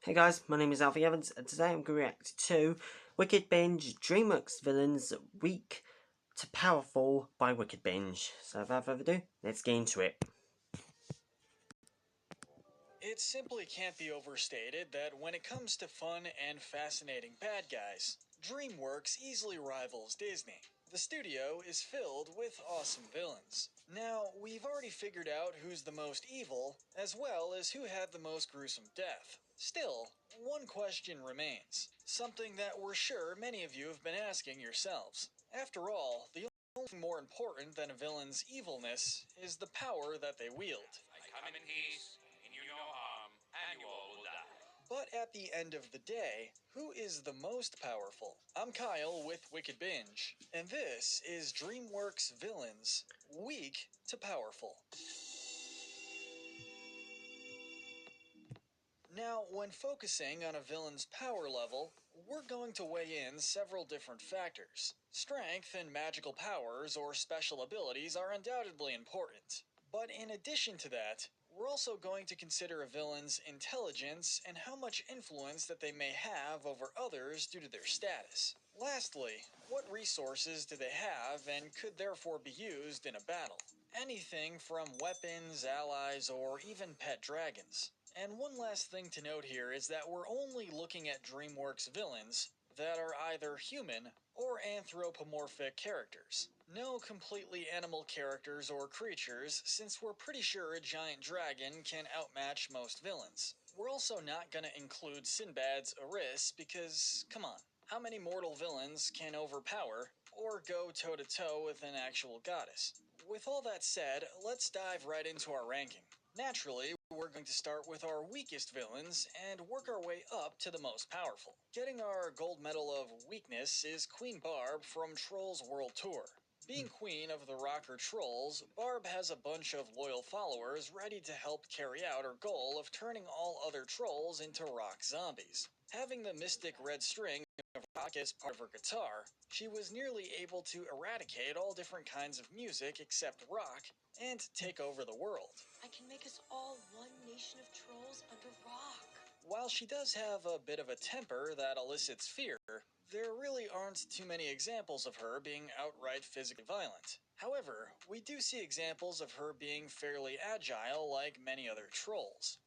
Hey guys, my name is Alfie Evans, and today I'm going to react to Wickedbinge Dreamworks Villains Weak to Powerful by Wickedbinge. So without further ado, let's get into it. It simply can't be overstated that when it comes to fun and fascinating bad guys, Dreamworks easily rivals Disney. The studio is filled with awesome villains. Now, we've already figured out who's the most evil, as well as who had the most gruesome death. Still, one question remains, something that we're sure many of you have been asking yourselves. After all, the only thing more important than a villain's evilness is the power that they wield. I come in peace, and you no harm, and you all will die. But at the end of the day, who is the most powerful? I'm Kyle with Wicked Binge, and this is DreamWorks Villains, Weak to Powerful. Now, when focusing on a villain's power level, we're going to weigh in several different factors. Strength and magical powers or special abilities are undoubtedly important. But in addition to that, we're also going to consider a villain's intelligence and how much influence that they may have over others due to their status. Lastly, what resources do they have and could therefore be used in a battle? Anything from weapons, allies, or even pet dragons. And one last thing to note here is that we're only looking at DreamWorks villains that are either human or anthropomorphic characters. No completely animal characters or creatures, since we're pretty sure a giant dragon can outmatch most villains. We're also not going to include Sinbad's Eris because, come on, how many mortal villains can overpower or go toe-to-toe with an actual goddess? With all that said, let's dive right into our ranking. Naturally, we're going to start with our weakest villains and work our way up to the most powerful. Getting our gold medal of weakness is Queen Barb from Trolls World Tour. Being queen of the rocker trolls, Barb has a bunch of loyal followers ready to help carry out her goal of turning all other trolls into rock zombies. Having the mystic red string of rock as part of her guitar, she was nearly able to eradicate all different kinds of music except rock and take over the world. I can make us all one nation of trolls under rock. While she does have a bit of a temper that elicits fear, there really aren't too many examples of her being outright physically violent. However, we do see examples of her being fairly agile like many other trolls.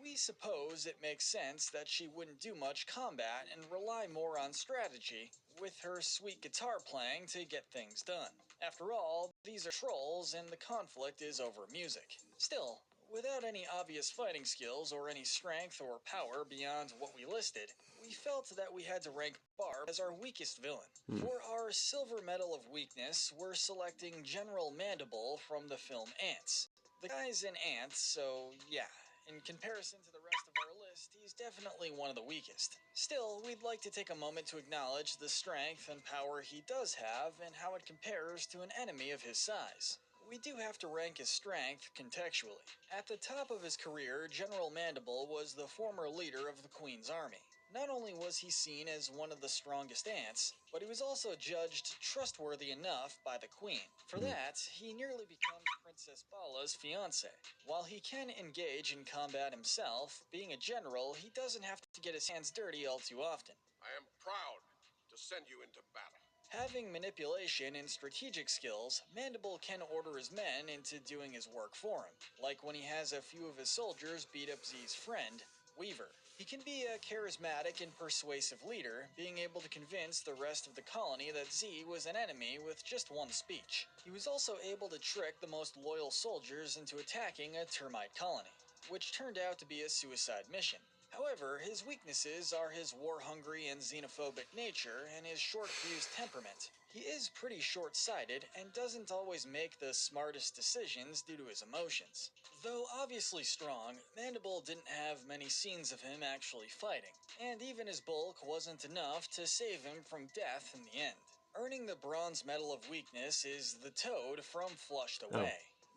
We suppose it makes sense that she wouldn't do much combat and rely more on strategy, with her sweet guitar playing to get things done. After all, these are trolls and the conflict is over music. Still, without any obvious fighting skills or any strength or power beyond what we listed, we felt that we had to rank Barb as our weakest villain. For our silver medal of weakness, we're selecting General Mandible from the film Ants. The guy's in Ants, so yeah, in comparison to the rest of our list, he's definitely one of the weakest. Still, we'd like to take a moment to acknowledge the strength and power he does have and how it compares to an enemy of his size. We do have to rank his strength contextually. At the top of his career, General Mandible was the former leader of the Queen's army. Not only was he seen as one of the strongest ants, but he was also judged trustworthy enough by the Queen. For that, he nearly becomes Princess Bala's fiancé. While he can engage in combat himself, being a general, he doesn't have to get his hands dirty all too often. I am proud to send you into battle. Having manipulation and strategic skills, Mandible can order his men into doing his work for him, like when he has a few of his soldiers beat up Z's friend, Weaver. He can be a charismatic and persuasive leader, being able to convince the rest of the colony that Z was an enemy with just one speech. He was also able to trick the most loyal soldiers into attacking a termite colony, which turned out to be a suicide mission. However, his weaknesses are his war-hungry and xenophobic nature and his short-fused temperament. He is pretty short-sighted and doesn't always make the smartest decisions due to his emotions. Though obviously strong, Mandible didn't have many scenes of him actually fighting, and even his bulk wasn't enough to save him from death in the end. Earning the bronze medal of weakness is the Toad from Flushed Away.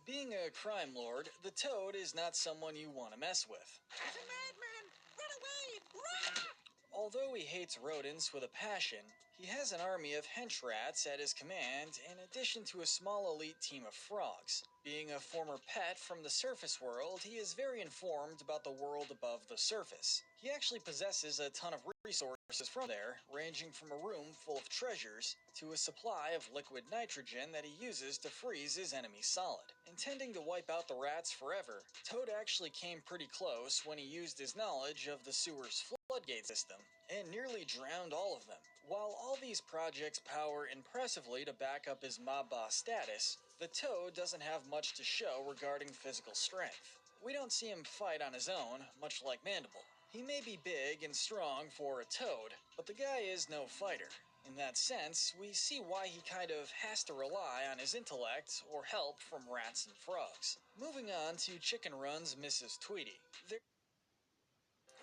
Being a crime lord, the Toad is not someone you want to mess with. He's a madman! Run away! Run! Although he hates rodents with a passion, he has an army of hench rats at his command in addition to a small elite team of frogs. Being a former pet from the surface world, he is very informed about the world above the surface. He actually possesses a ton of resources from there, ranging from a room full of treasures to a supply of liquid nitrogen that he uses to freeze his enemies solid. Intending to wipe out the rats forever, Toad actually came pretty close when he used his knowledge of the sewer's floodgate system and nearly drowned all of them. While all these projects power impressively to back up his mob boss status, the Toad doesn't have much to show regarding physical strength. We don't see him fight on his own, much like Mandible. He may be big and strong for a Toad, but the guy is no fighter. In that sense, we see why he kind of has to rely on his intellect or help from rats and frogs. Moving on to Chicken Run's Mrs. Tweety.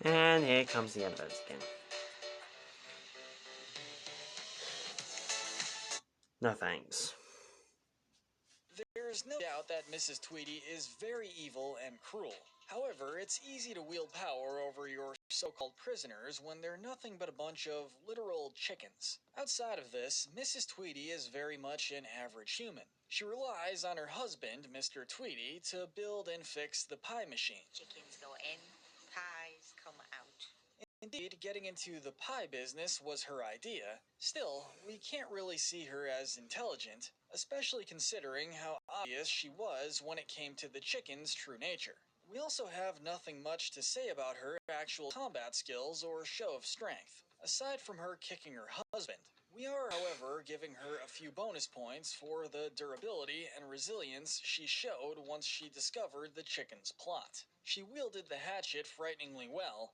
And here comes the adverts again. No thanks. There's no doubt that Mrs. Tweety is very evil and cruel. However, it's easy to wield power over your so-called prisoners when they're nothing but a bunch of literal chickens. Outside of this, Mrs. Tweety is very much an average human. She relies on her husband, Mr. Tweety, to build and fix the pie machine. Chickens go in, pies come out. Indeed, getting into the pie business was her idea. Still, we can't really see her as intelligent, especially considering how obvious she was when it came to the chicken's true nature. We also have nothing much to say about her actual combat skills or show of strength, aside from her kicking her husband. We are, however, giving her a few bonus points for the durability and resilience she showed once she discovered the chicken's plot. She wielded the hatchet frighteningly well,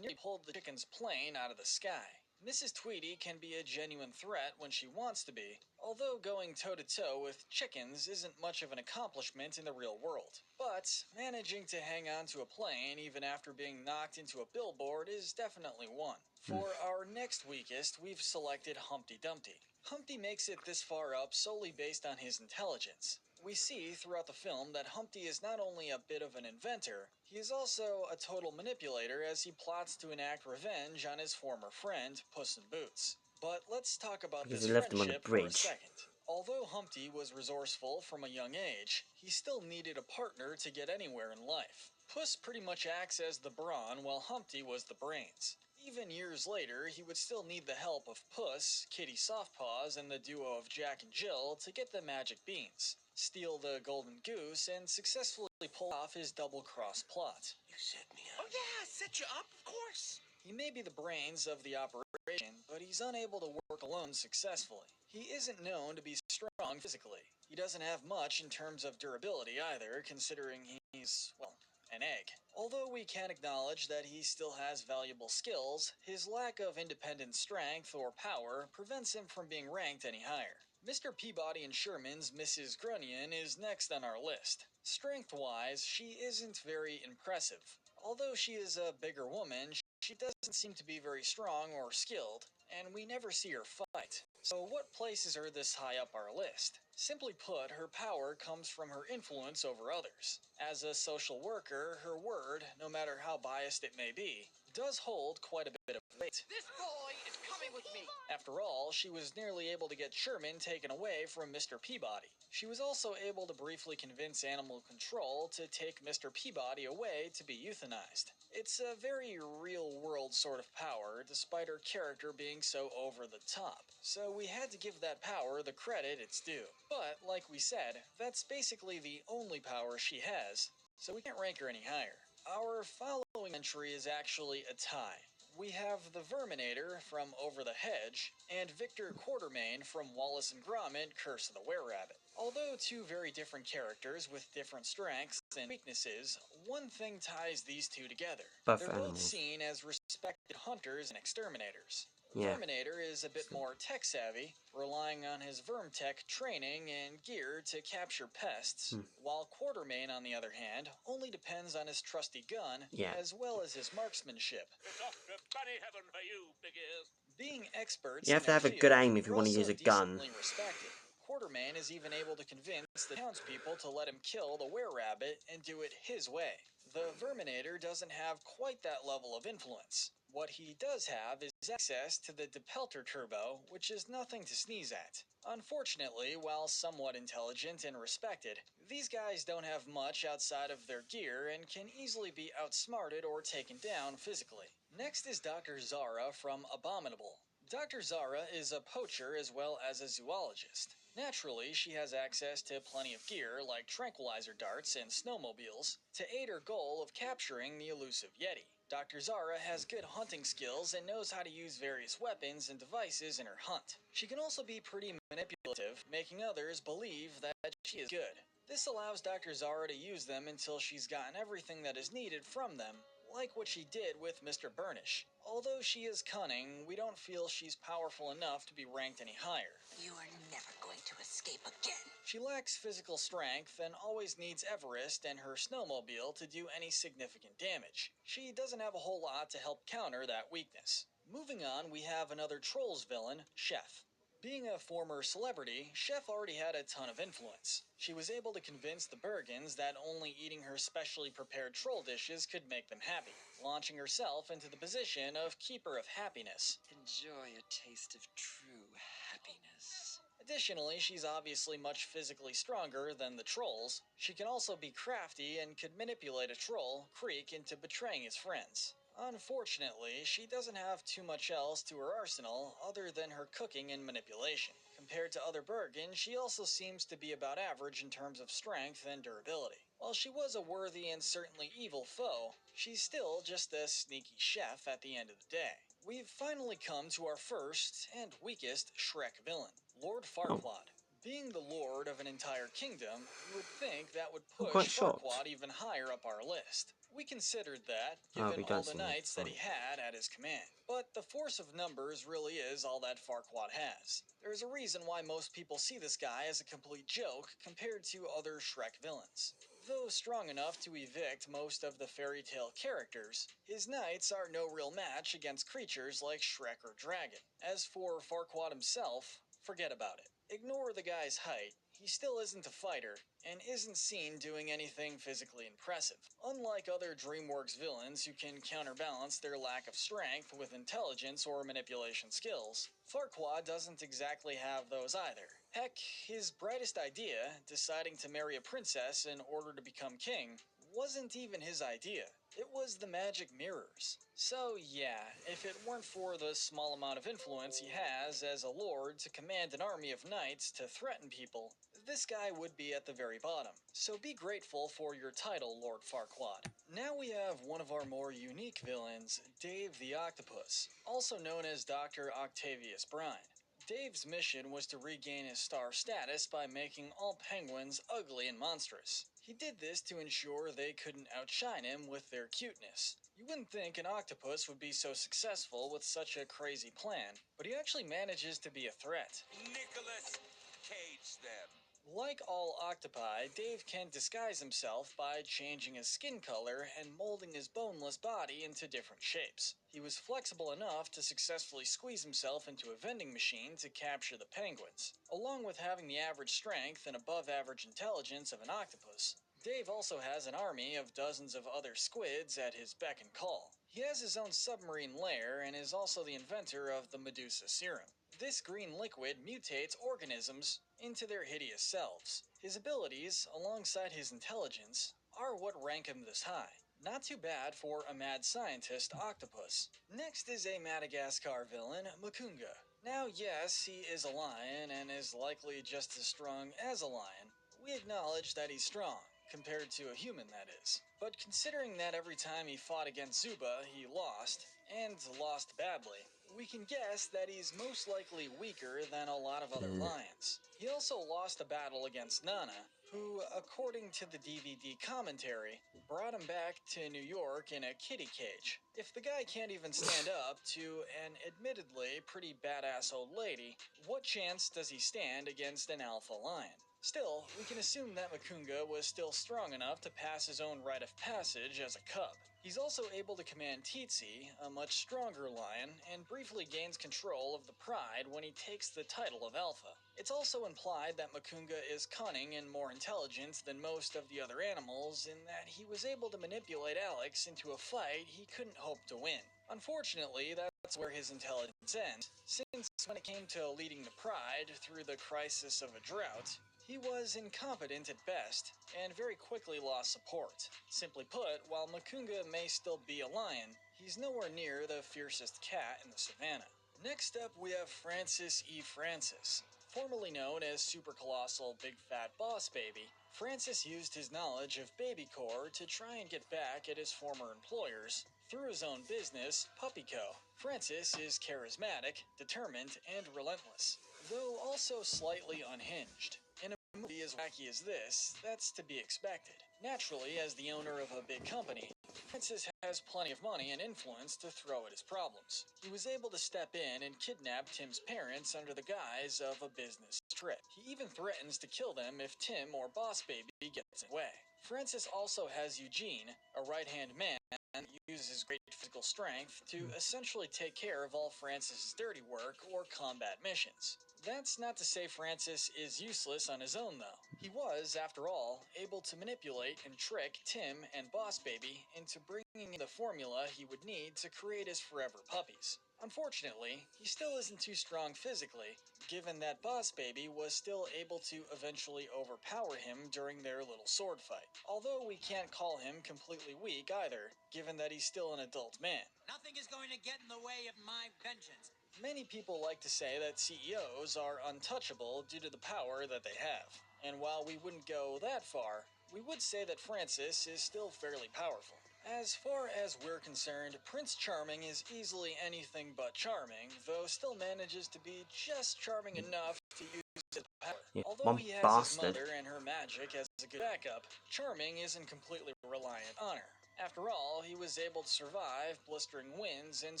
nearly pulled the chicken's plane out of the sky. Mrs. Tweety can be a genuine threat when she wants to be, although going toe-to-toe with chickens isn't much of an accomplishment in the real world. But managing to hang on to a plane even after being knocked into a billboard is definitely one. For our next weakest, we've selected Humpty Dumpty. Humpty makes it this far up solely based on his intelligence. We see throughout the film that Humpty is not only a bit of an inventor, he is also a total manipulator as he plots to enact revenge on his former friend, Puss in Boots. But let's talk about Because this he left him on the friendship for a bridge. second. Although Humpty was resourceful from a young age, he still needed a partner to get anywhere in life. Puss pretty much acts as the brawn while Humpty was the brains. Even years later, he would still need the help of Puss, Kitty Softpaws, and the duo of Jack and Jill to get the magic beans, steal the golden goose, and successfully pull off his double-cross plot. You set me up. Oh yeah, set you up, of course. He may be the brains of the operation, but he's unable to work alone successfully. He isn't known to be strong physically. He doesn't have much in terms of durability either, considering he's, well, an egg. Although we can acknowledge that he still has valuable skills, his lack of independent strength or power prevents him from being ranked any higher. Mr. Peabody and Sherman's Mrs. Grunion is next on our list. Strength-wise, she isn't very impressive. Although she is a bigger woman, she doesn't seem to be very strong or skilled, and we never see her fight. So what places her this high up our list? Simply put, her power comes from her influence over others. As a social worker, her word, no matter how biased it may be, does hold quite a bit of weight. This boy is coming with me. After all, she was nearly able to get Sherman taken away from Mr. Peabody. She was also able to briefly convince Animal Control to take Mr. Peabody away to be euthanized. It's a very real-world sort of power, despite her character being so over the top. So we had to give that power the credit it's due. But, like we said, that's basically the only power she has, so we can't rank her any higher. Our following entry is actually a tie. We have the Verminator from Over the Hedge, and Victor Quartermain from Wallace and Gromit, Curse of the Were-Rabbit. Although two very different characters with different strengths and weaknesses, one thing ties these two together. Buff They're animals. both seen as respected hunters and exterminators. Yeah. Verminator is a bit more tech-savvy, relying on his Vermtech training and gear to capture pests, while Quartermain, on the other hand, only depends on his trusty gun, Yeah. as well as his marksmanship. It's off to bunny heaven for you, big ears. Being experts You have in to their have a good field, aim if you they're want to also use a gun. decently respected. Quartermain is even able to convince the townspeople to let him kill the were-rabbit and do it his way. The Verminator doesn't have quite that level of influence. What he does have is access to the Depelter Turbo, which is nothing to sneeze at. Unfortunately, while somewhat intelligent and respected, these guys don't have much outside of their gear and can easily be outsmarted or taken down physically. Next is Dr. Zara from Abominable. Dr. Zara is a poacher as well as a zoologist. Naturally, she has access to plenty of gear like tranquilizer darts and snowmobiles to aid her goal of capturing the elusive Yeti. Dr. Zara has good hunting skills and knows how to use various weapons and devices in her hunt. She can also be pretty manipulative, making others believe that she is good. This allows Dr. Zara to use them until she's gotten everything that is needed from them, like what she did with Mr. Burnish. Although she is cunning, we don't feel she's powerful enough to be ranked any higher. You are never going to escape again. She lacks physical strength and always needs Everest and her snowmobile to do any significant damage. She doesn't have a whole lot to help counter that weakness. Moving on, we have another Trolls villain, Chef. Being a former celebrity, Chef already had a ton of influence. She was able to convince the Bergens that only eating her specially prepared troll dishes could make them happy, launching herself into the position of Keeper of Happiness. Enjoy a taste of true happiness. Additionally, she's obviously much physically stronger than the trolls. She can also be crafty and could manipulate a troll, Creek, into betraying his friends. Unfortunately, she doesn't have too much else to her arsenal other than her cooking and manipulation. Compared to other Bergen, she also seems to be about average in terms of strength and durability. While she was a worthy and certainly evil foe, she's still just a sneaky chef at the end of the day. We've finally come to our first and weakest Shrek villain, Lord Farquaad. Being the lord of an entire kingdom, you would think that would I'm quite push shocked. Farquaad even higher up our list. We considered that, Oh, given we all don't the seem to knights that he fight. had at his command. But the force of numbers really is all that Farquaad has. There's a reason why most people see this guy as a complete joke compared to other Shrek villains. Though strong enough to evict most of the fairy tale characters, his knights are no real match against creatures like Shrek or Dragon. As for Farquaad himself, forget about it. Ignore the guy's height, he still isn't a fighter, and isn't seen doing anything physically impressive. Unlike other Dreamworks villains who can counterbalance their lack of strength with intelligence or manipulation skills, Farquaad doesn't exactly have those either. Heck, his brightest idea, deciding to marry a princess in order to become king, wasn't even his idea. It was the magic mirrors. So yeah, if it weren't for the small amount of influence he has as a lord to command an army of knights to threaten people, this guy would be at the very bottom. So be grateful for your title, Lord Farquaad. Now we have one of our more unique villains, Dave the Octopus, also known as Dr. Octavius Brine. Dave's mission was to regain his star status by making all penguins ugly and monstrous. He did this to ensure they couldn't outshine him with their cuteness. You wouldn't think an octopus would be so successful with such a crazy plan, but he actually manages to be a threat. Nicholas, cage them. Like all octopi, Dave can disguise himself by changing his skin color and molding his boneless body into different shapes. He was flexible enough to successfully squeeze himself into a vending machine to capture the penguins. Along with having the average strength and above average intelligence of an octopus, Dave also has an army of dozens of other squids at his beck and call. He has his own submarine lair and is also the inventor of the Medusa Serum. This green liquid mutates organisms into their hideous selves. His abilities, alongside his intelligence, are what rank him this high. Not too bad for a mad scientist octopus. Next is a Madagascar villain, Makunga. Now yes, he is a lion and is likely just as strong as a lion. We acknowledge that he's strong, compared to a human that is. But considering that every time he fought against Zuba, he lost, and lost badly, we can guess that he's most likely weaker than a lot of other lions. He also lost a battle against Nana, who, according to the DVD commentary, brought him back to New York in a kitty cage. If the guy can't even stand up to an admittedly pretty badass old lady, what chance does he stand against an alpha lion? Still, we can assume that Makunga was still strong enough to pass his own rite of passage as a cub. He's also able to command Tsitsi, a much stronger lion, and briefly gains control of the Pride when he takes the title of Alpha. It's also implied that Makunga is cunning and more intelligent than most of the other animals in that he was able to manipulate Alex into a fight he couldn't hope to win. Unfortunately, that's where his intelligence ends, since when it came to leading the Pride through the crisis of a drought, he was incompetent at best, and very quickly lost support. Simply put, while Makunga may still be a lion, he's nowhere near the fiercest cat in the savannah. Next up, we have Francis E. Francis. Formerly known as Super Colossal Big Fat Boss Baby, Francis used his knowledge of babycore to try and get back at his former employers through his own business, Puppy Co. Francis is charismatic, determined, and relentless, though also slightly unhinged. In a movie as wacky as this, that's to be expected. Naturally, as the owner of a big company, Francis has plenty of money and influence to throw at his problems. He was able to step in and kidnap Tim's parents under the guise of a business trip. He even threatens to kill them if Tim or Boss Baby gets in the way. Francis also has Eugene, a right-hand man that uses his great physical strength to essentially take care of all Francis' dirty work or combat missions. That's not to say Francis is useless on his own, though. He was, after all, able to manipulate and trick Tim and Boss Baby into bringing in the formula he would need to create his forever puppies. Unfortunately, he still isn't too strong physically, given that Boss Baby was still able to eventually overpower him during their little sword fight. Although we can't call him completely weak either, given that he's still an adult man. Nothing is going to get in the way of my vengeance. Many people like to say that CEOs are untouchable due to the power that they have. And while we wouldn't go that far, we would say that Francis is still fairly powerful. As far as we're concerned, Prince Charming is easily anything but charming, though still manages to be just charming enough to use his power. Yeah, Although one he has his bastard. mother and her magic as a good backup, Charming isn't completely reliant on her. After all, he was able to survive blistering winds and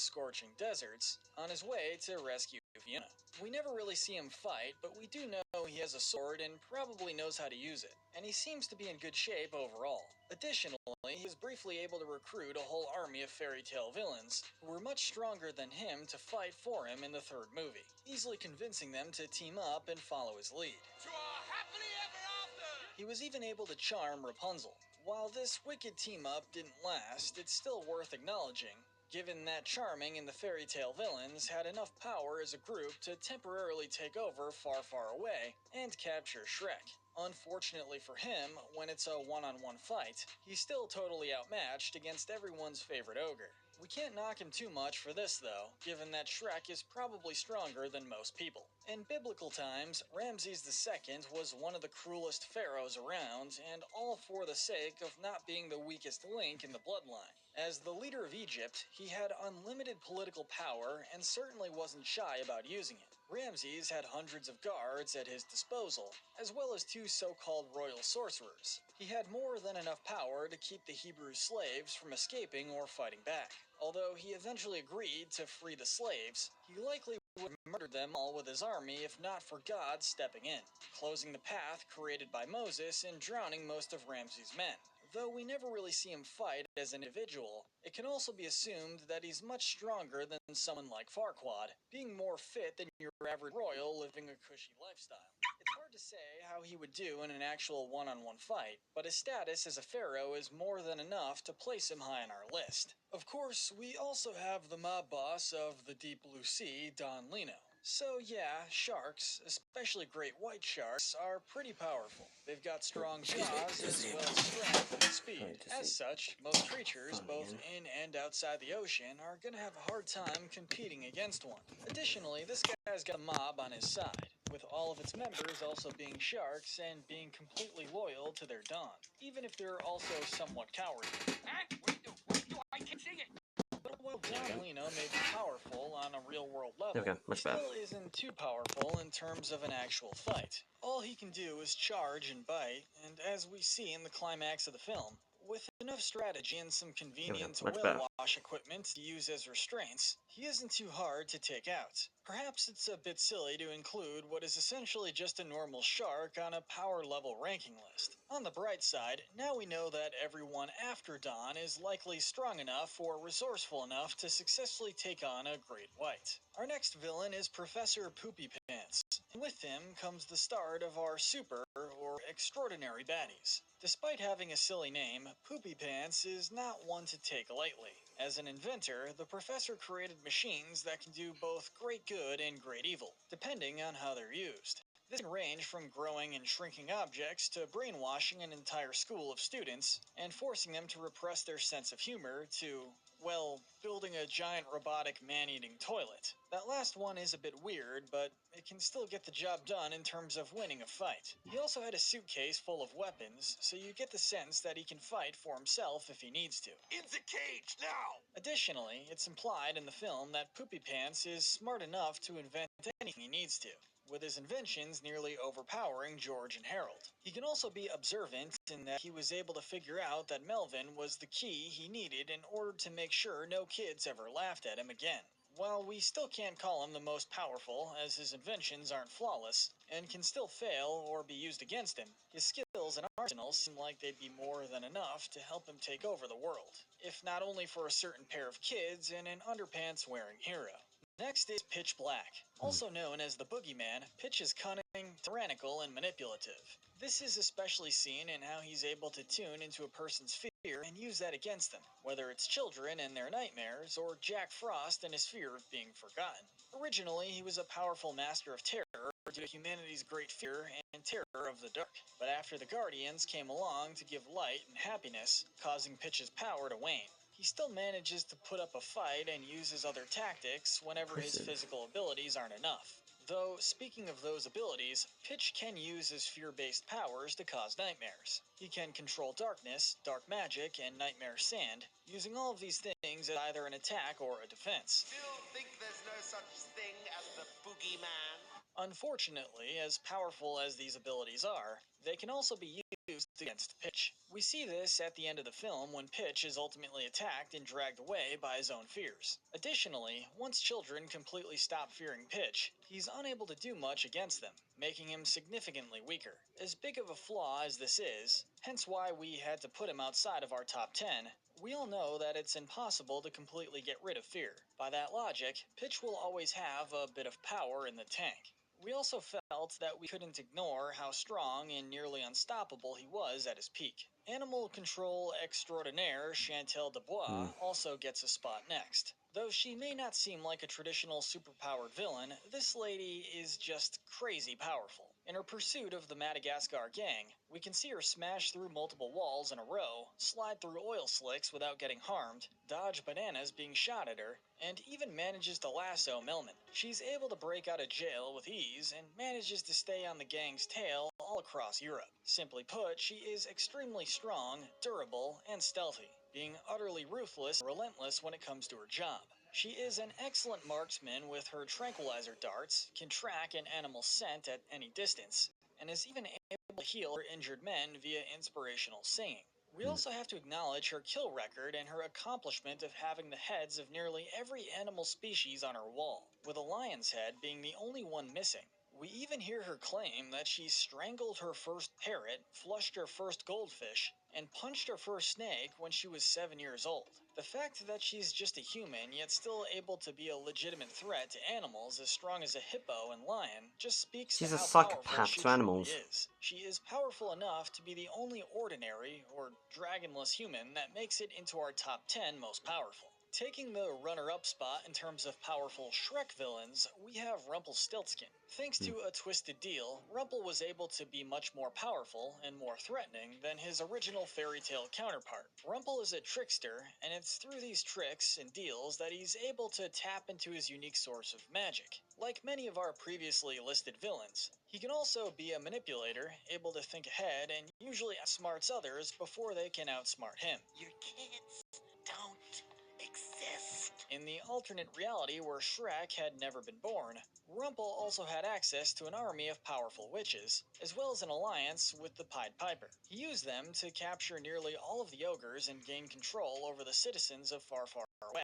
scorching deserts on his way to rescue Fiona. We never really see him fight, but we do know he has a sword and probably knows how to use it, and he seems to be in good shape overall. Additionally, he was briefly able to recruit a whole army of fairy tale villains who were much stronger than him to fight for him in the third movie, easily convincing them to team up and follow his lead. To a happily ever after! He was even able to charm Rapunzel. While this wicked team-up didn't last, it's still worth acknowledging, given that Charming and the fairy tale villains had enough power as a group to temporarily take over Far Far Away and capture Shrek. Unfortunately for him, when it's a one-on-one fight, he's still totally outmatched against everyone's favorite ogre. We can't knock him too much for this, though, given that Shrek is probably stronger than most people. In biblical times, Ramses II was one of the cruelest pharaohs around, and all for the sake of not being the weakest link in the bloodline. As the leader of Egypt, he had unlimited political power and certainly wasn't shy about using it. Ramses had hundreds of guards at his disposal, as well as two so-called royal sorcerers. He had more than enough power to keep the Hebrew slaves from escaping or fighting back. Although he eventually agreed to free the slaves, he likely would have murdered them all with his army if not for God stepping in, closing the path created by Moses and drowning most of Ramses' men. Though we never really see him fight as an individual, it can also be assumed that he's much stronger than someone like Farquaad, being more fit than your average royal living a cushy lifestyle. It's hard to say how he would do in an actual one-on-one fight, but his status as a pharaoh is more than enough to place him high on our list. Of course, we also have the mob boss of the Deep Blue Sea, Don Lino. So yeah, sharks, especially great white sharks, are pretty powerful. They've got strong jaws as well as strength and speed. As such, most creatures, both in and outside the ocean, are gonna have a hard time competing against one. Additionally, this guy's got a mob on his side, with all of its members also being sharks and being completely loyal to their don, even if they're also somewhat cowardly. Huh? What do I can't see it? But while Don Lino may be powerful on a real-world level, Okay, he much better. still isn't too powerful in terms of an actual fight. All he can do is charge and bite, and as we see in the climax of the film, With enough strategy and some convenient much better. whale wash equipment to use as restraints, he isn't too hard to take out. Perhaps it's a bit silly to include what is essentially just a normal shark on a power level ranking list. On the bright side, now we know that everyone after Dawn is likely strong enough or resourceful enough to successfully take on a great white. Our next villain is Professor Poopy Pants, and with him comes the start of our super or extraordinary baddies. Despite having a silly name, Poopy Pants is not one to take lightly. As an inventor, the professor created machines that can do both great good and great evil, depending on how they're used. This can range from growing and shrinking objects to brainwashing an entire school of students and forcing them to repress their sense of humor to, well, building a giant robotic man-eating toilet. That last one is a bit weird, but it can still get the job done in terms of winning a fight. He also had a suitcase full of weapons, so you get the sense that he can fight for himself if he needs to. In the cage now! Additionally, it's implied in the film that Poopy Pants is smart enough to invent anything he needs to, with his inventions nearly overpowering George and Harold. He can also be observant in that he was able to figure out that Melvin was the key he needed in order to make sure no kids ever laughed at him again. While we still can't call him the most powerful, as his inventions aren't flawless, and can still fail or be used against him, his skills and arsenal seem like they'd be more than enough to help him take over the world, if not only for a certain pair of kids and an underpants-wearing hero. Next is Pitch Black. Also known as the Boogeyman, Pitch is cunning, tyrannical, and manipulative. This is especially seen in how he's able to tune into a person's fear and use that against them, whether it's children and their nightmares, or Jack Frost and his fear of being forgotten. Originally, he was a powerful master of terror due to humanity's great fear and terror of the dark. But after the Guardians came along to give light and happiness, causing Pitch's power to wane. He still manages to put up a fight and uses other tactics whenever his physical abilities aren't enough. Though, speaking of those abilities, Pitch can use his fear-based powers to cause nightmares. He can control darkness, dark magic, and nightmare sand, using all of these things as either an attack or a defense. Still think there's no such thing as the boogeyman? Unfortunately, as powerful as these abilities are, they can also be used against Pitch. We see this at the end of the film when Pitch is ultimately attacked and dragged away by his own fears. Additionally, once children completely stop fearing Pitch, he's unable to do much against them, making him significantly weaker. As big of a flaw as this is, hence why we had to put him outside of our top 10, we all know that it's impossible to completely get rid of fear. By that logic, Pitch will always have a bit of power in the tank. We also felt that we couldn't ignore how strong and nearly unstoppable he was at his peak. Animal control extraordinaire Chantal Dubois also gets a spot next. Though she may not seem like a traditional superpowered villain, this lady is just crazy powerful. In her pursuit of the Madagascar gang, we can see her smash through multiple walls in a row, slide through oil slicks without getting harmed, dodge bananas being shot at her, and even manages to lasso Melman. She's able to break out of jail with ease and manages to stay on the gang's tail all across Europe. Simply put, she is extremely strong, durable, and stealthy, being utterly ruthless and relentless when it comes to her job. She is an excellent marksman with her tranquilizer darts, can track an animal's scent at any distance, and is even able to heal her injured men via inspirational singing. We also have to acknowledge her kill record and her accomplishment of having the heads of nearly every animal species on her wall, with a lion's head being the only one missing. We even hear her claim that she strangled her first parrot, flushed her first goldfish, and punched her first snake when she was 7 years old. The fact that she's just a human, yet still able to be a legitimate threat to animals as strong as a hippo and lion, just speaks She's to a how powerful psychopath she to animals. truly is. She is powerful enough to be the only ordinary, or dragonless human that makes it into our top 10 most powerful. Taking the runner-up spot in terms of powerful Shrek villains, we have Rumpelstiltskin. Thanks to a twisted deal, Rumple was able to be much more powerful and more threatening than his original fairy tale counterpart. Rumple is a trickster, and it's through these tricks and deals that he's able to tap into his unique source of magic. Like many of our previously listed villains, he can also be a manipulator, able to think ahead and usually outsmarts others before they can outsmart him. Your kids don't exist. In the alternate reality where Shrek had never been born, Rumpel also had access to an army of powerful witches, as well as an alliance with the Pied Piper. He used them to capture nearly all of the ogres and gain control over the citizens of Far Far Away.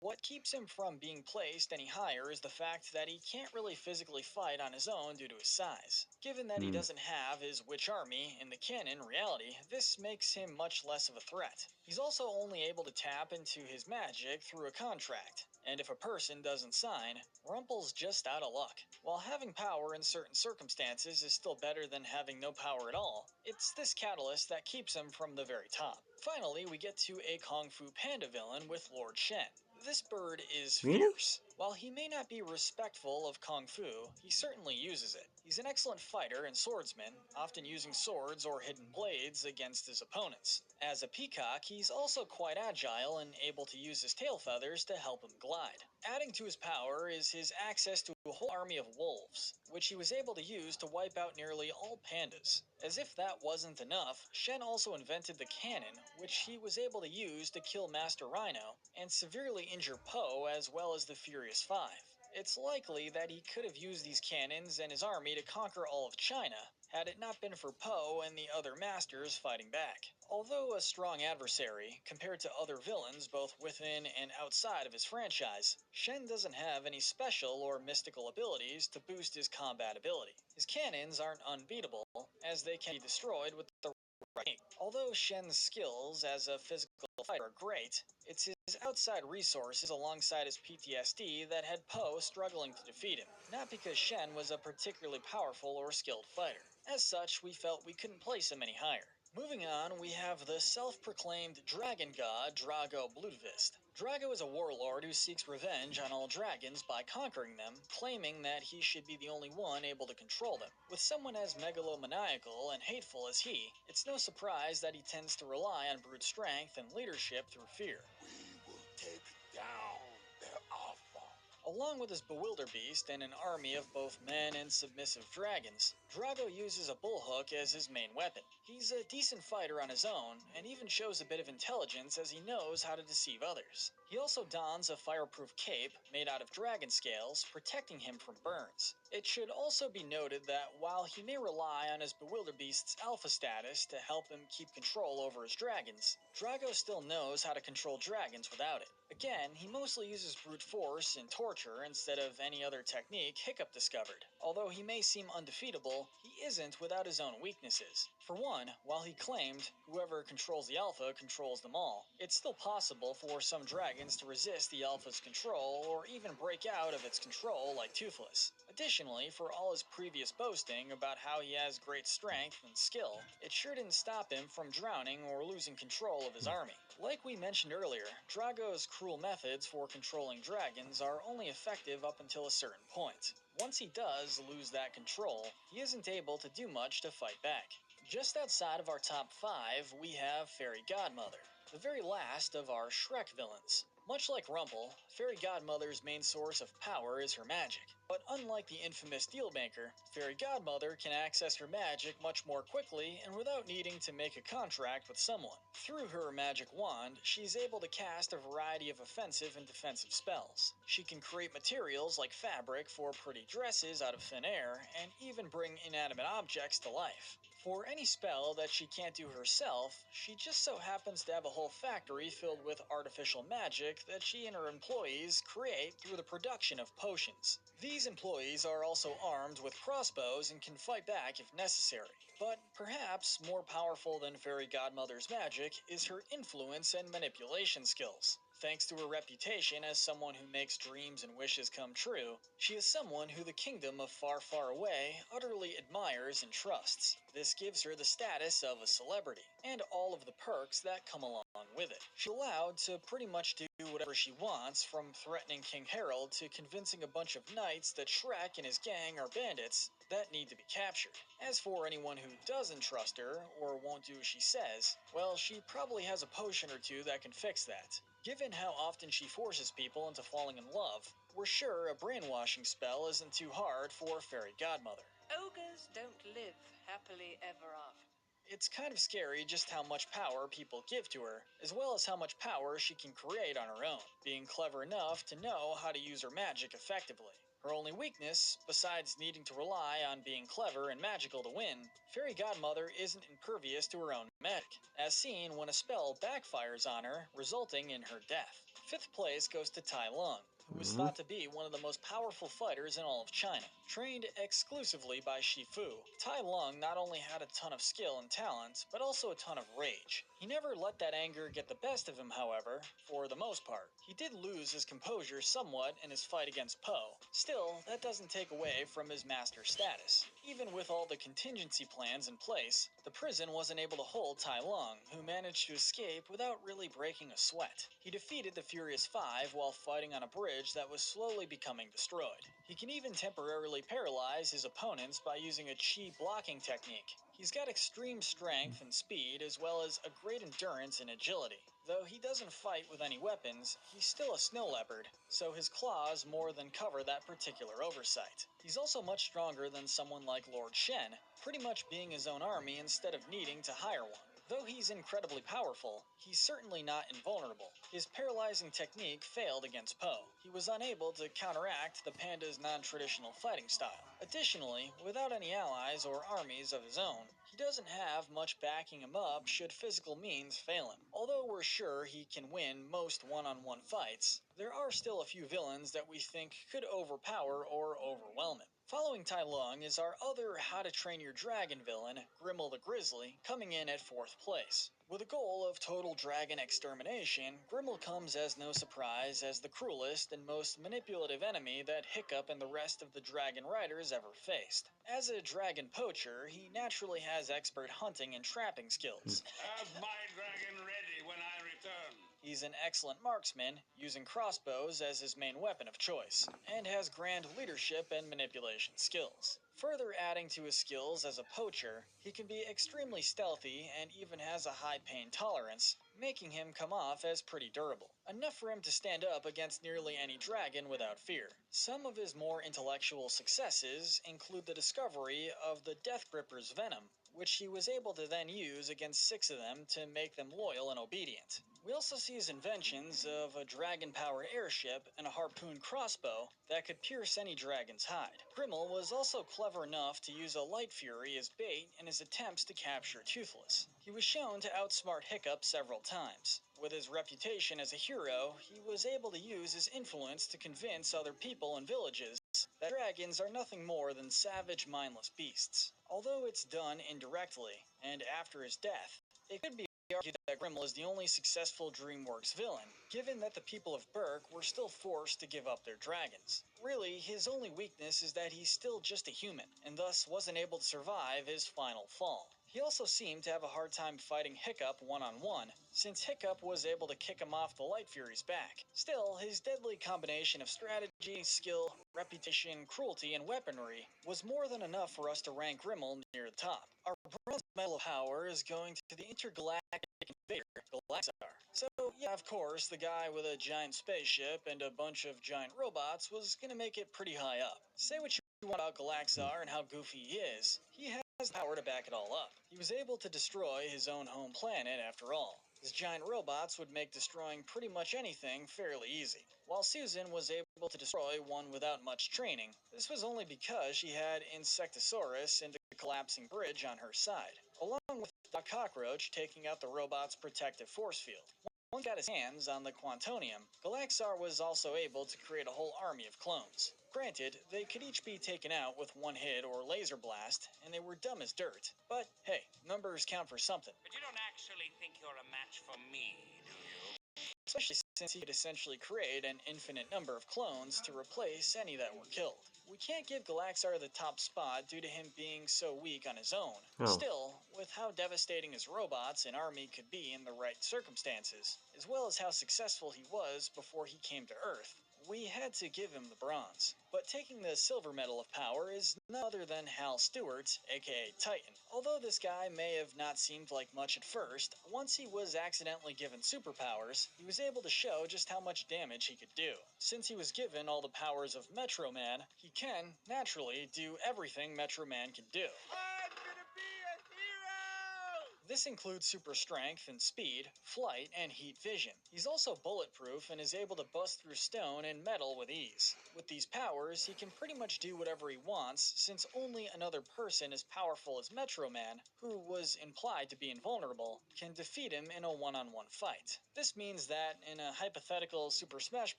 What keeps him from being placed any higher is the fact that he can't really physically fight on his own due to his size. Given that he doesn't have his witch army in the canon reality, this makes him much less of a threat. He's also only able to tap into his magic through a contract, and if a person doesn't sign, Rumpel's just out of luck. While having power in certain circumstances is still better than having no power at all, it's this catalyst that keeps him from the very top. Finally, we get to a Kung Fu Panda villain with Lord Shen. This bird is fierce. While he may not be respectful of Kung Fu, he certainly uses it. He's an excellent fighter and swordsman, often using swords or hidden blades against his opponents. As a peacock, he's also quite agile and able to use his tail feathers to help him glide. Adding to his power is his access to a whole army of wolves, which he was able to use to wipe out nearly all pandas. As if that wasn't enough, Shen also invented the cannon, which he was able to use to kill Master Rhino and severely injure Po as well as the Furious Five. It's likely that he could have used these cannons and his army to conquer all of China, had it not been for Po and the other masters fighting back. Although a strong adversary, compared to other villains both within and outside of his franchise, Shen doesn't have any special or mystical abilities to boost his combat ability. His cannons aren't unbeatable, as they can be destroyed with the right aim. Although Shen's skills as a physical fighter are great, it's his outside resources alongside his PTSD that had Po struggling to defeat him, not because Shen was a particularly powerful or skilled fighter. As such, we felt we couldn't place him any higher. Moving on, we have the self-proclaimed dragon god Drago Blutwist. Drago is a warlord who seeks revenge on all dragons by conquering them, claiming that he should be the only one able to control them. With someone as megalomaniacal and hateful as he, it's no surprise that he tends to rely on brute strength and leadership through fear. We will take down their alpha. Along with his Bewilderbeast and an army of both men and submissive dragons, Drago uses a bullhook as his main weapon. He's a decent fighter on his own, and even shows a bit of intelligence as he knows how to deceive others. He also dons a fireproof cape made out of dragon scales, protecting him from burns. It should also be noted that while he may rely on his Bewilderbeast's alpha status to help him keep control over his dragons, Drago still knows how to control dragons without it. Again, he mostly uses brute force and torture instead of any other technique Hiccup discovered. Although he may seem undefeatable, he isn't without his own weaknesses. For one, while he claimed whoever controls the alpha controls them all, it's still possible for some dragons to resist the alpha's control or even break out of its control like Toothless. Additionally, for all his previous boasting about how he has great strength and skill, it sure didn't stop him from drowning or losing control of his army. Like we mentioned earlier, Drago's cruel methods for controlling dragons are only effective up until a certain point. Once he does lose that control, he isn't able to do much to fight back. Just outside of our top 5, we have Fairy Godmother, the very last of our Shrek villains. Much like Rumpel, Fairy Godmother's main source of power is her magic. But unlike the infamous Dealmaker, Fairy Godmother can access her magic much more quickly and without needing to make a contract with someone. Through her magic wand, she's able to cast a variety of offensive and defensive spells. She can create materials like fabric for pretty dresses out of thin air, and even bring inanimate objects to life. For any spell that she can't do herself, she just so happens to have a whole factory filled with artificial magic that she and her employees create through the production of potions. These employees are also armed with crossbows and can fight back if necessary. But perhaps more powerful than Fairy Godmother's magic is her influence and manipulation skills. Thanks to her reputation as someone who makes dreams and wishes come true, she is someone who the kingdom of Far Far Away utterly admires and trusts. This gives her the status of a celebrity, and all of the perks that come along with it. She's allowed to pretty much do whatever she wants, from threatening King Harold to convincing a bunch of knights that Shrek and his gang are bandits that need to be captured. As for anyone who doesn't trust her, or won't do as she says, well, she probably has a potion or two that can fix that. Given how often she forces people into falling in love, we're sure a brainwashing spell isn't too hard for Fairy Godmother. Ogres don't live happily ever after. It's kind of scary just how much power people give to her, as well as how much power she can create on her own, being clever enough to know how to use her magic effectively. Her only weakness, besides needing to rely on being clever and magical to win, Fairy Godmother isn't impervious to her own magic, as seen when a spell backfires on her, resulting in her death. Fifth place goes to Tai Lung, who was thought to be one of the most powerful fighters in all of China. Trained exclusively by Shifu, Tai Lung not only had a ton of skill and talent, but also a ton of rage. He never let that anger get the best of him, however, for the most part. He did lose his composure somewhat in his fight against Po. Still, that doesn't take away from his master status. Even with all the contingency plans in place, the prison wasn't able to hold Tai Lung, who managed to escape without really breaking a sweat. He defeated the Furious Five while fighting on a bridge that was slowly becoming destroyed. He can even temporarily paralyze his opponents by using a chi blocking technique. He's got extreme strength and speed, as well as a great endurance and agility. Though he doesn't fight with any weapons, he's still a snow leopard, so his claws more than cover that particular oversight. He's also much stronger than someone like Lord Shen, pretty much being his own army instead of needing to hire one. Though he's incredibly powerful, he's certainly not invulnerable. His paralyzing technique failed against Po. He was unable to counteract the panda's non-traditional fighting style. Additionally, without any allies or armies of his own, he doesn't have much backing him up should physical means fail him. Although we're sure he can win most one-on-one fights, there are still a few villains that we think could overpower or overwhelm him. Following Tai Lung is our other How to Train Your Dragon villain, Grimmel the Grizzly, coming in at 4th place. With a goal of total dragon extermination, Grimmel comes as no surprise as the cruelest and most manipulative enemy that Hiccup and the rest of the dragon riders ever faced. As a dragon poacher, he naturally has expert hunting and trapping skills. Have my dragon ready when I return. He's an excellent marksman, using crossbows as his main weapon of choice, and has grand leadership and manipulation skills. Further adding to his skills as a poacher, he can be extremely stealthy and even has a high pain tolerance, making him come off as pretty durable. Enough for him to stand up against nearly any dragon without fear. Some of his more intellectual successes include the discovery of the Death Gripper's venom, which he was able to then use against 6 of them to make them loyal and obedient. We also see his inventions of a dragon-powered airship and a harpoon crossbow that could pierce any dragon's hide. Grimmel was also clever enough to use a light fury as bait in his attempts to capture Toothless. He was shown to outsmart Hiccup several times. With his reputation as a hero, he was able to use his influence to convince other people and villages that dragons are nothing more than savage, mindless beasts. Although it's done indirectly, and after his death, it could be argued that Grimmel is the only successful Dreamworks villain, given that the people of Berk were still forced to give up their dragons. Really, his only weakness is that he's still just a human, and thus wasn't able to survive his final fall. He also seemed to have a hard time fighting Hiccup one-on-one, since Hiccup was able to kick him off the Light Fury's back. Still, his deadly combination of strategy, skill, reputation, cruelty, and weaponry was more than enough for us to rank Grimmel near the top. Our bronze medal of power is going to the intergalactic invader, Galaxar. So, yeah, of course, the guy with a giant spaceship and a bunch of giant robots was gonna make it pretty high up. Say what you want about Galaxar and how goofy he is, he has the power to back it all up. He was able to destroy his own home planet after all. His giant robots would make destroying pretty much anything fairly easy. While Susan was able to destroy one without much training, this was only because she had Insectosaurus and a collapsing bridge on her side, along with the cockroach taking out the robot's protective force field. Once he got his hands on the Quantonium, Galaxar was also able to create a whole army of clones. Granted, they could each be taken out with one hit or laser blast, and they were dumb as dirt. But hey, numbers count for something. But you don't actually think you're a match for me, do you? Especially since he could essentially create an infinite number of clones to replace any that were killed. We can't give Galaxar the top spot due to him being so weak on his own. Still, with how devastating his robots and army could be in the right circumstances, as well as how successful he was before he came to Earth, we had to give him the bronze. But taking the silver medal of power is none other than Hal Stewart, aka Titan. Although this guy may have not seemed like much at first, once he was accidentally given superpowers, he was able to show just how much damage he could do. Since he was given all the powers of Metro Man, he can, naturally, do everything Metro Man can do. I'm gonna be a hero! This includes super strength and speed, flight, and heat vision. He's also bulletproof and is able to bust through stone and metal with ease. With these powers, he can pretty much do whatever he wants, since only another person as powerful as Metro Man, who was implied to be invulnerable, can defeat him in a one-on-one fight. This means that, in a hypothetical Super Smash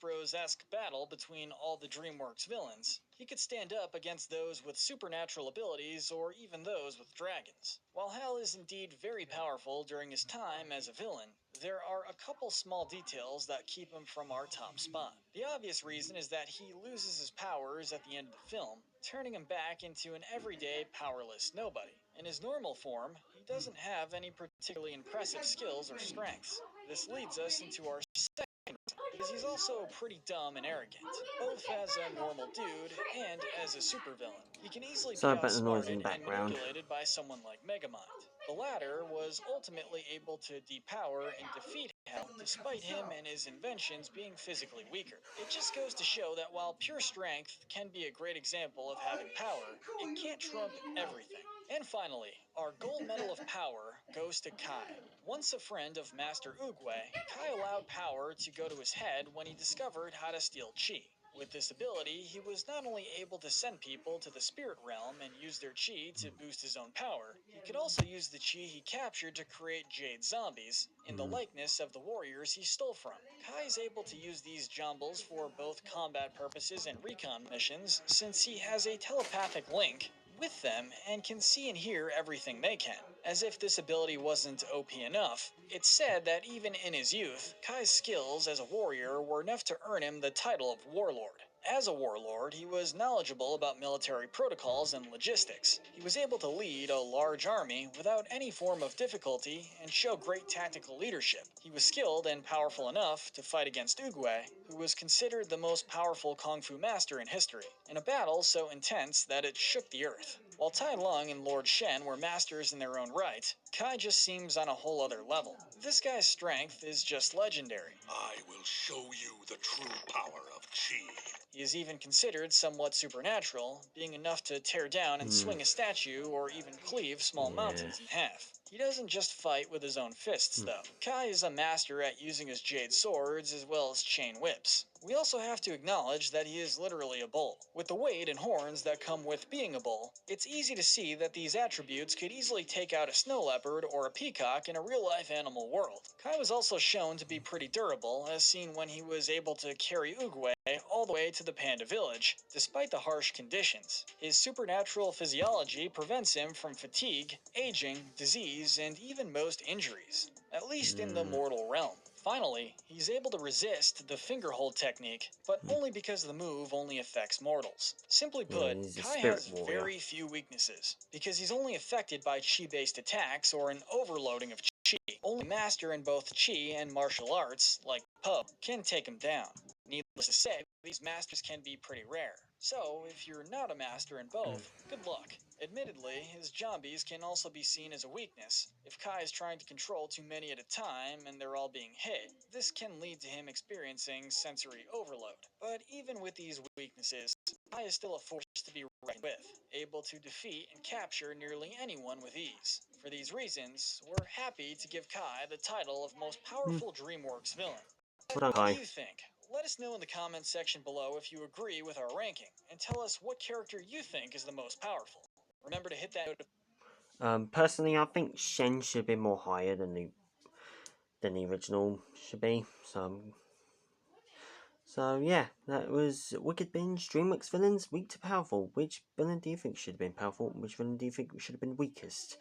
Bros.-esque battle between all the Dreamworks villains, he could stand up against those with supernatural abilities or even those with dragons. While Hal is indeed very powerful during his time as a villain, there are a couple small details that keep him from our top spot. The obvious reason is that he loses his powers at the end of the film, turning him back into an everyday powerless nobody. In his normal form, he doesn't have any particularly impressive skills or strengths. This leads us into our second because he's also pretty dumb and arrogant, both as a normal dude and as a supervillain. He can easily be Sorry about the noise in outsmarted the and background. manipulated by someone like Megamind. The latter was ultimately able to depower and defeat Hal, despite him and his inventions being physically weaker. It just goes to show that while pure strength can be a great example of having power, it can't trump everything. And finally, our gold medal of power goes to Kai. Once a friend of Master Oogway, Kai allowed power to go to his head when he discovered how to steal chi. With this ability, he was not only able to send people to the spirit realm and use their chi to boost his own power, he could also use the chi he captured to create jade zombies, in the likeness of the warriors he stole from. Kai is able to use these jumbles for both combat purposes and recon missions, since he has a telepathic link with them and can see and hear everything they can. As if this ability wasn't OP enough, it's said that even in his youth, Kai's skills as a warrior were enough to earn him the title of Warlord. As a warlord, he was knowledgeable about military protocols and logistics. He was able to lead a large army without any form of difficulty and show great tactical leadership. He was skilled and powerful enough to fight against Oogway, who was considered the most powerful kung fu master in history, in a battle so intense that it shook the earth. While Tai Lung and Lord Shen were masters in their own right, Kai just seems on a whole other level. This guy's strength is just legendary. I will show you the true power of Chi. He is even considered somewhat supernatural, being enough to tear down and swing a statue or even cleave small mountains in half. He doesn't just fight with his own fists, though. Kai is a master at using his jade swords as well as chain whips. We also have to acknowledge that he is literally a bull. With the weight and horns that come with being a bull, it's easy to see that these attributes could easily take out a snow leopard or a peacock in a real-life animal world. Kai was also shown to be pretty durable, as seen when he was able to carry Oogway all the way to the Panda Village, despite the harsh conditions. His supernatural physiology prevents him from fatigue, aging, disease, and even most injuries, at least in the mortal realm. Finally, he's able to resist the finger hold technique, but only because the move only affects mortals. Simply put, he's a Kai spirit has warrior. very few weaknesses, because he's only affected by chi-based attacks or an overloading of chi. Only a master in both chi and martial arts, like Po, can take him down. Needless to say, these masters can be pretty rare. So, if you're not a master in both, good luck. Admittedly, his zombies can also be seen as a weakness. If Kai is trying to control too many at a time and they're all being hit, this can lead to him experiencing sensory overload. But even with these weaknesses, Kai is still a force to be reckoned with, able to defeat and capture nearly anyone with ease. For these reasons, we're happy to give Kai the title of most powerful Dreamworks villain. Well done, What do Kai. you think? Let us know in the comments section below if you agree with our ranking, and tell us what character you think is the most powerful. Remember to hit that notification. Personally, I think Shen should be more higher than the original should be. So yeah, that was Wickedbinge, Dreamworks villains, weak to powerful. Which villain do you think should have been powerful? Which villain do you think should have been weakest?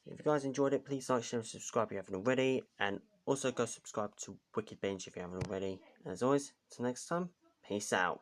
If you guys enjoyed it, please like, share, and subscribe if you haven't already. And also go subscribe to Wickedbinge if you haven't already. And as always, until next time, peace out.